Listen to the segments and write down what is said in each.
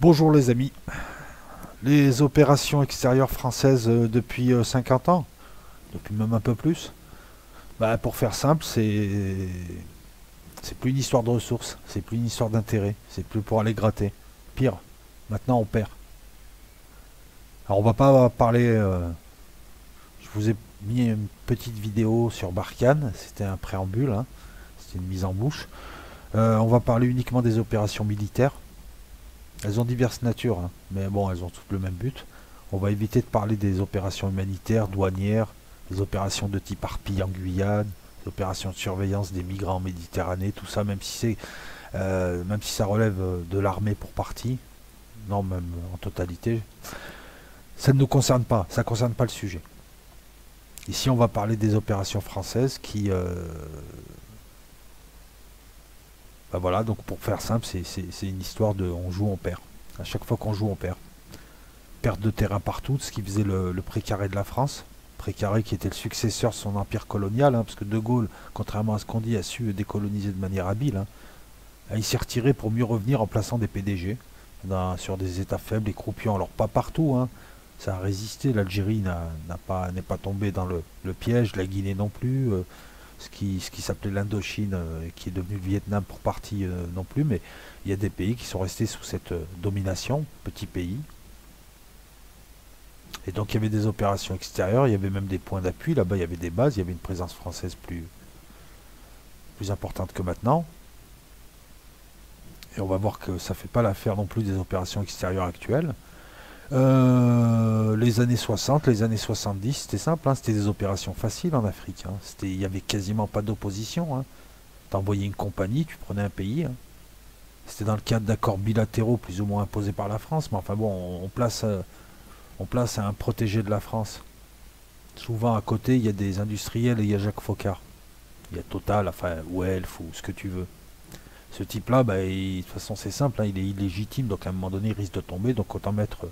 Bonjour les amis. Les opérations extérieures françaises depuis 50 ans, depuis même un peu plus. Bah, pour faire simple, c'est plus une histoire de ressources, c'est plus une histoire d'intérêt, c'est plus pour aller gratter. Pire, maintenant on perd. Alors on va pas parler. Je vous ai mis une petite vidéo sur Barkhane, c'était un préambule, hein, c'était une mise en bouche. On va parler uniquement des opérations militaires. Elles ont diverses natures, hein, mais bon, elles ont toutes le même but. On va éviter de parler des opérations humanitaires, douanières, des opérations de type harpie en Guyane, des opérations de surveillance des migrants en Méditerranée, tout ça, même si ça relève de l'armée pour partie, non, même en totalité, ça ne nous concerne pas, ça ne concerne pas le sujet. Ici, on va parler des opérations françaises qui, bah voilà, donc pour faire simple, c'est une histoire de on joue, on perd. À chaque fois qu'on joue, on perd. Perte de terrain partout, ce qui faisait le précaré de la France. Précaré qui était le successeur de son empire colonial, hein, parce que De Gaulle, contrairement à ce qu'on dit, a su décoloniser de manière habile. Hein. Il s'est retiré pour mieux revenir en plaçant des PDG sur des États faibles et croupions. Alors pas partout, hein. Ça a résisté. L'Algérie n'est pas tombée dans le piège, la Guinée non plus. Ce qui s'appelait l'Indochine, qui est devenu le Vietnam pour partie non plus, mais il y a des pays qui sont restés sous cette domination, petits pays. Et donc il y avait des opérations extérieures, il y avait même des points d'appui, là-bas il y avait des bases, il y avait une présence française plus importante que maintenant. Et on va voir que ça ne fait pas l'affaire non plus des opérations extérieures actuelles. Les années 60, les années 70, c'était simple, hein, c'était des opérations faciles en Afrique. Hein. Il n'y avait quasiment pas d'opposition. Hein. T'envoyais une compagnie, tu prenais un pays. Hein. C'était dans le cadre d'accords bilatéraux plus ou moins imposés par la France, mais enfin bon, on place un protégé de la France. Souvent à côté, il y a des industriels et il y a Jacques Foccart. Il y a Total, enfin, ou Elf, ou ce que tu veux. Ce type-là, bah, de toute façon c'est simple, hein, il est illégitime, donc à un moment donné il risque de tomber, donc autant mettre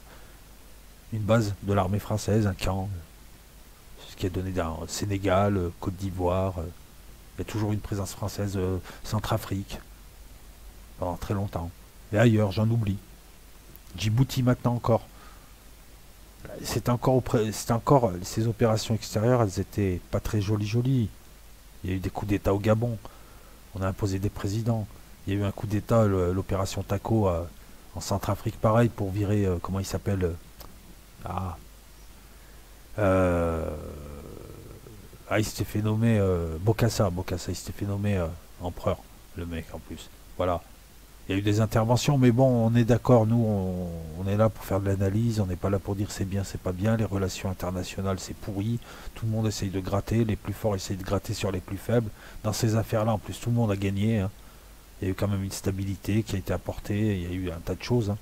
une base de l'armée française, un camp, ce qui est donné dans Sénégal, Côte d'Ivoire. Il y a toujours une présence française, Centrafrique, pendant très longtemps. Et ailleurs, j'en oublie. Djibouti maintenant encore. C'est encore ces opérations extérieures, elles étaient pas très jolies. Il y a eu des coups d'État au Gabon. On a imposé des présidents. Il y a eu un coup d'État, l'opération Taco en Centrafrique, pareil, pour virer, comment il s'appelle ah, euh, il s'était fait nommer Bokassa, il s'était fait nommer empereur, le mec en plus. Voilà. Il y a eu des interventions, mais bon, on est d'accord, nous, on est là pour faire de l'analyse, on n'est pas là pour dire c'est bien, c'est pas bien, les relations internationales, c'est pourri, tout le monde essaye de gratter, les plus forts essayent de gratter sur les plus faibles. Dans ces affaires-là, en plus, tout le monde a gagné. Hein. Il y a eu quand même une stabilité qui a été apportée, il y a eu un tas de choses. Hein.